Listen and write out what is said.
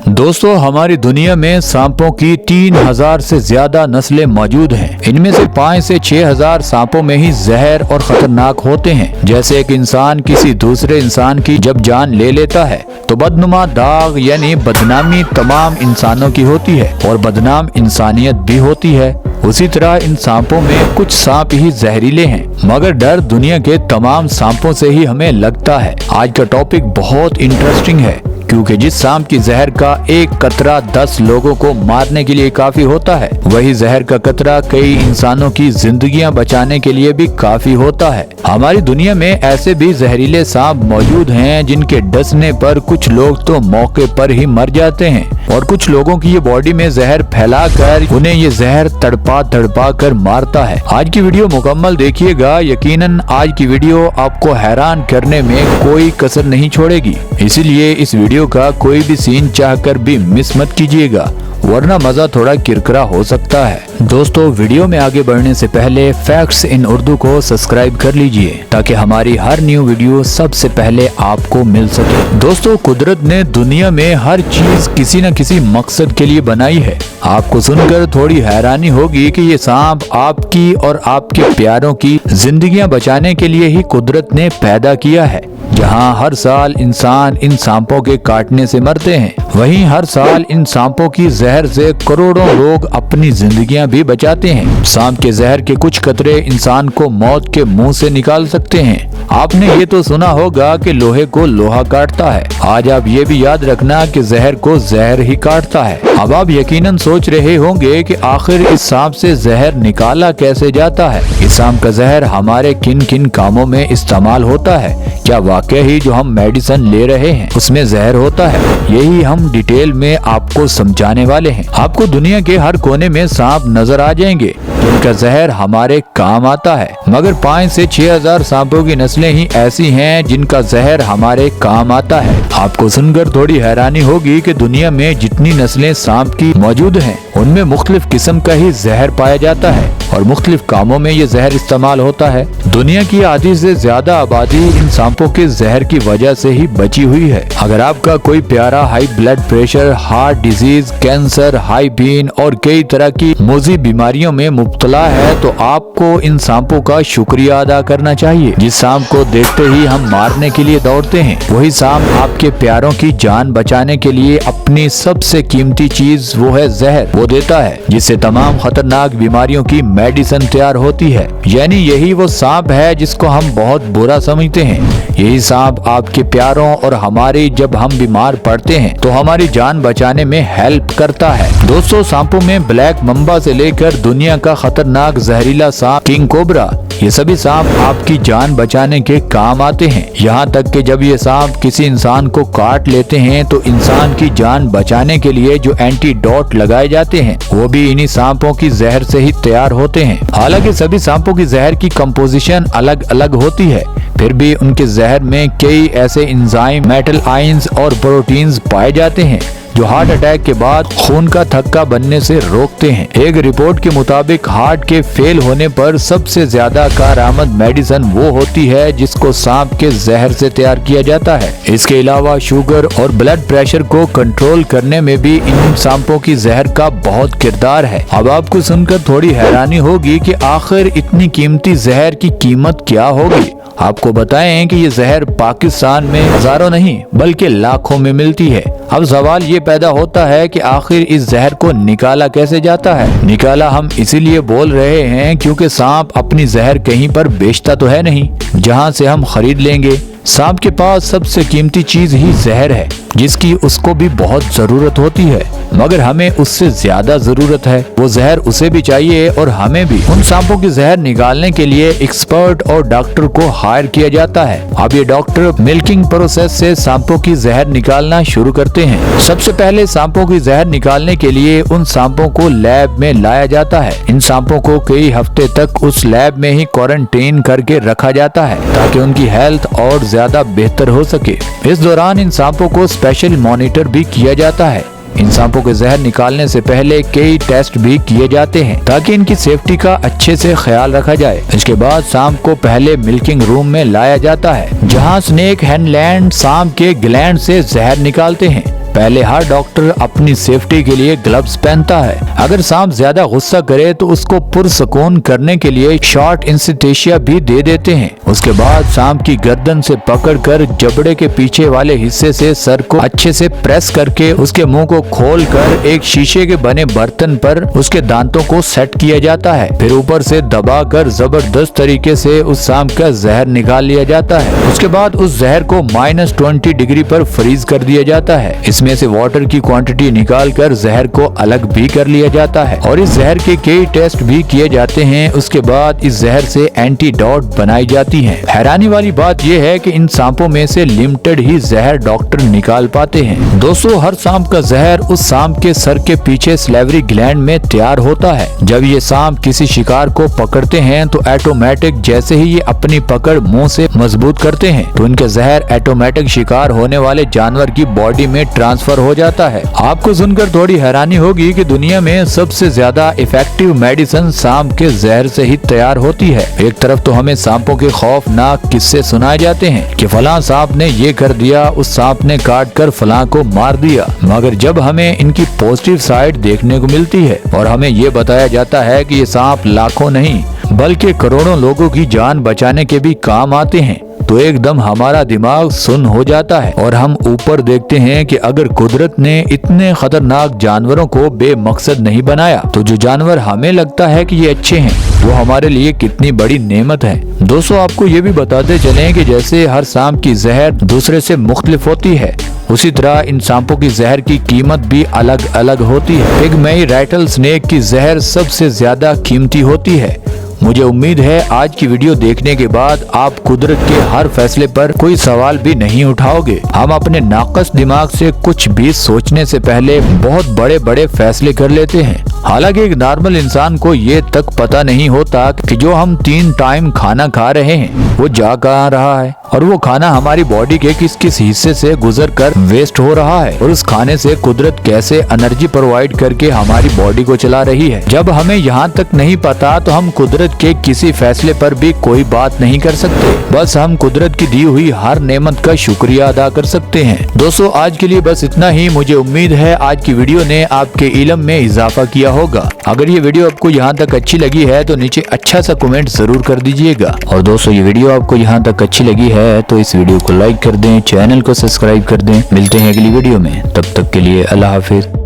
दोस्तों, हमारी दुनिया में सांपों की 3000 से ज्यादा नस्लें मौजूद हैं। इनमें से 5 से 6000 सांपों में ही जहर और खतरनाक होते हैं। जैसे एक इंसान किसी दूसरे इंसान की जब जान ले लेता है तो बदनुमा दाग यानी बदनामी तमाम इंसानों की होती है और बदनाम इंसानियत भी होती है। उसी तरह इन सांपों में कुछ सांप ही जहरीले हैं, मगर डर दुनिया के तमाम सांपों से ही हमें लगता है। आज का टॉपिक बहुत इंटरेस्टिंग है, क्योंकि जिस सांप की जहर का एक कतरा 10 लोगों को मारने के लिए काफी होता है, वही जहर का कतरा कई इंसानों की जिंदगियां बचाने के लिए भी काफी होता है। हमारी दुनिया में ऐसे भी जहरीले सांप मौजूद हैं जिनके डसने पर कुछ लोग तो मौके पर ही मर जाते हैं और कुछ लोगों की ये बॉडी में जहर फैलाकर उन्हें ये जहर तड़पा तड़पा कर मारता है। आज की वीडियो मुकम्मल देखिएगा, यकीनन आज की वीडियो आपको हैरान करने में कोई कसर नहीं छोड़ेगी। इसीलिए इस वीडियो का कोई भी सीन चाहकर भी मिस मत कीजिएगा, वरना मजा थोड़ा किरकिरा हो सकता है। दोस्तों, वीडियो में आगे बढ़ने से पहले फैक्ट्स इन उर्दू को सब्सक्राइब कर लीजिए ताकि हमारी हर न्यू वीडियो सबसे पहले आपको मिल सके। दोस्तों, कुदरत ने दुनिया में हर चीज किसी न किसी मकसद के लिए बनाई है। आपको सुनकर थोड़ी हैरानी होगी कि ये सांप आपकी और आपके प्यारों की जिंदगियां बचाने के लिए ही कुदरत ने पैदा किया है। जहां हर साल इंसान इन सांपों के काटने से मरते हैं, वहीं हर साल इन सांपों की जहर से करोड़ों लोग अपनी जिंदगियां भी बचाते हैं। सांप के जहर के कुछ कतरे इंसान को मौत के मुंह से निकाल सकते हैं। आपने ये तो सुना होगा कि लोहे को लोहा काटता है। आज आप ये भी याद रखना कि जहर को जहर ही काटता है। अब आप यकीनन सोच रहे होंगे कि आखिर इस सांप से जहर निकाला कैसे जाता है। इस सांप का जहर हमारे किन किन कामों में इस्तेमाल होता है? क्या वाकई ही जो हम मेडिसिन ले रहे हैं उसमें जहर होता है? यही हम डिटेल में आपको समझाने वाले हैं। आपको दुनिया के हर कोने में सांप नजर आ जाएंगे जिनका जहर हमारे काम आता है, मगर 5 से 6000 सांपों की नस्लें ही ऐसी हैं जिनका जहर हमारे काम आता है। आपको सुनकर थोड़ी हैरानी होगी कि दुनिया में जितनी नस्लें सांप की मौजूद हैं, उनमें मुख्तलिफ किस्म का ही जहर पाया जाता है और मुख्तलिफ कामों में ये जहर इस्तेमाल होता है। दुनिया की आधी से ज्यादा आबादी इन सांपों के जहर की वजह से ही बची हुई है। अगर आपका कोई प्यारा high blood pressure, heart disease, cancer, high बीन और कई तरह की मोजी बीमारियों में मुब्तला है, तो आपको इन सांपों का शुक्रिया अदा करना चाहिए। जिस सांप को देखते ही हम मारने के लिए दौड़ते हैं, वही सांप आपके प्यारों की जान बचाने के लिए अपनी सबसे कीमती चीज वो है जहर, वो देता है, जिससे तमाम खतरनाक बीमारियों की मेडिसिन तैयार होती है। यानी यही वो सांप है जिसको हम बहुत बुरा समझते हैं। यही सांप आपके प्यारों और हमारी जब हम बीमार पड़ते हैं तो हमारी जान बचाने में हेल्प करता है। दोस्तों, सांपों में ब्लैक मम्बा से लेकर दुनिया का खतरनाक जहरीला सांप किंग कोबरा, ये सभी सांप आपकी जान बचाने के काम आते हैं। यहाँ तक कि जब ये सांप किसी इंसान को काट लेते हैं तो इंसान की जान बचाने के लिए जो एंटीडोट लगाए जाते हैं, वो भी इन्हीं सांपों की जहर से ही तैयार होते हैं। हालांकि सभी सांपों की जहर की कंपोजिशन अलग अलग होती है, फिर भी उनके जहर में कई ऐसे एंजाइम, मेटल आयंस और प्रोटीन्स पाए जाते हैं जो हार्ट अटैक के बाद खून का थक्का बनने से रोकते हैं। एक रिपोर्ट के मुताबिक हार्ट के फेल होने पर सबसे ज्यादा कारआमद मेडिसिन वो होती है जिसको सांप के जहर से तैयार किया जाता है। इसके अलावा शुगर और ब्लड प्रेशर को कंट्रोल करने में भी इन सांपों की जहर का बहुत किरदार है। अब आपको सुनकर थोड़ी हैरानी होगी कि आखिर इतनी कीमती जहर की कीमत क्या होगी। आपको बताएं कि ये जहर पाकिस्तान में हजारों नहीं बल्कि लाखों में मिलती है। अब सवाल ये पैदा होता है कि आखिर इस जहर को निकाला कैसे जाता है। निकाला हम इसीलिए बोल रहे हैं क्योंकि सांप अपनी जहर कहीं पर बेचता तो है नहीं जहां से हम खरीद लेंगे। सांप के पास सबसे कीमती चीज ही जहर है, जिसकी उसको भी बहुत जरूरत होती है, मगर हमें उससे ज्यादा जरूरत है। वो जहर उसे भी चाहिए और हमें भी। उन सांपों की जहर निकालने के लिए एक्सपर्ट और डॉक्टर को हायर किया जाता है। अब ये डॉक्टर मिल्किंग प्रोसेस से सांपों की जहर निकालना शुरू करते हैं। सबसे पहले सांपों की जहर निकालने के लिए उन सांपों को लैब में लाया जाता है। इन सांपों को कई हफ्ते तक उस लैब में ही क्वारंटीन करके रखा जाता है ताकि उनकी हेल्थ और ज्यादा बेहतर हो सके। इस दौरान इन सांपों को स्पेशल मॉनिटर भी किया जाता है। इन सांपों के जहर निकालने से पहले कई टेस्ट भी किए जाते हैं ताकि इनकी सेफ्टी का अच्छे से ख्याल रखा जाए। इसके बाद सांप को पहले मिल्किंग रूम में लाया जाता है जहां स्नेक हैंडलैंड सांप के ग्लैंड से जहर निकालते हैं। पहले हर डॉक्टर अपनी सेफ्टी के लिए ग्लव्स पहनता है। अगर सांप ज्यादा गुस्सा करे तो उसको पुरसकून करने के लिए शॉर्ट इंसिथेशिया भी दे देते हैं। उसके बाद सांप की गर्दन से पकड़कर जबड़े के पीछे वाले हिस्से से सर को अच्छे से प्रेस करके उसके मुंह को खोलकर एक शीशे के बने बर्तन पर उसके दांतों को सेट किया जाता है। फिर ऊपर से दबाकर जबरदस्त तरीके से उस सांप का जहर निकाल लिया जाता है। उसके बाद उस जहर को -20 डिग्री पर फ्रीज कर दिया जाता है। इसमें से वाटर की क्वांटिटी निकाल कर जहर को अलग भी कर लिया जाता है और इस जहर के कई टेस्ट भी किए जाते हैं। उसके बाद इस जहर से एंटीडोट बनाई जाती है। हैरानी वाली बात यह है कि इन सांपों में से लिमिटेड ही जहर डॉक्टर निकाल पाते हैं। दोस्तों, हर सांप का जहर उस सांप के सर के पीछे सलेवरी ग्लैंड में तैयार होता है। जब ये सांप किसी शिकार को पकड़ते हैं तो ऑटोमेटिक जैसे ही ये अपनी पकड़ मुंह से मजबूत करते हैं तो इनका जहर ऑटोमेटिक शिकार होने वाले जानवर की बॉडी में ट्रांसफर हो जाता है। आपको सुनकर थोड़ी हैरानी होगी कि दुनिया में सबसे ज्यादा इफेक्टिव मेडिसिन सांप के जहर से ही तैयार होती है। एक तरफ तो हमें सांपों के खौफनाक किस्से सुनाए जाते हैं कि फलां सांप ने ये कर दिया, उस सांप ने काट कर फलां को मार दिया, मगर जब हमें इनकी पॉजिटिव साइड देखने को मिलती है और हमें ये बताया जाता है कि ये सांप लाखों नहीं बल्कि करोड़ों लोगों की जान बचाने के भी काम आते हैं, तो एकदम हमारा दिमाग सुन्न हो जाता है और हम ऊपर देखते हैं कि अगर कुदरत ने इतने खतरनाक जानवरों को बेमकसद नहीं बनाया तो जो जानवर हमें लगता है कि ये अच्छे हैं वो हमारे लिए कितनी बड़ी नेमत है। दोस्तों, आपको ये भी बताते चलें कि जैसे हर सांप की जहर दूसरे से मुख्तलिफ होती है, उसी तरह इन सांपों की जहर की कीमत भी अलग अलग होती है। पिगमेई रैटल स्नेक की जहर सबसे ज्यादा कीमती होती है। मुझे उम्मीद है आज की वीडियो देखने के बाद आप कुदरत के हर फैसले पर कोई सवाल भी नहीं उठाओगे। हम अपने नाकस दिमाग से कुछ भी सोचने से पहले बहुत बड़े बड़े फैसले कर लेते हैं। हालांकि एक नॉर्मल इंसान को ये तक पता नहीं होता कि जो हम 3 टाइम खाना खा रहे हैं वो जा कहाँ रहा है और वो खाना हमारी बॉडी के किस किस हिस्से से गुजर कर वेस्ट हो रहा है और उस खाने से कुदरत कैसे एनर्जी प्रोवाइड करके हमारी बॉडी को चला रही है। जब हमें यहाँ तक नहीं पता तो हम कुदरत के किसी फैसले पर भी कोई बात नहीं कर सकते। बस हम कुदरत की दी हुई हर नेमत का शुक्रिया अदा कर सकते हैं। दोस्तों, आज के लिए बस इतना ही। मुझे उम्मीद है आज की वीडियो ने आपके इल्म में इजाफा किया होगा। अगर ये वीडियो आपको यहाँ तक अच्छी लगी है तो नीचे अच्छा सा कमेंट जरूर कर दीजिएगा। और दोस्तों, ये वीडियो आपको यहाँ तक अच्छी लगी है तो इस वीडियो को लाइक कर दें, चैनल को सब्सक्राइब कर दें। मिलते हैं अगली वीडियो में, तब तक के लिए अल्लाह हाफिज।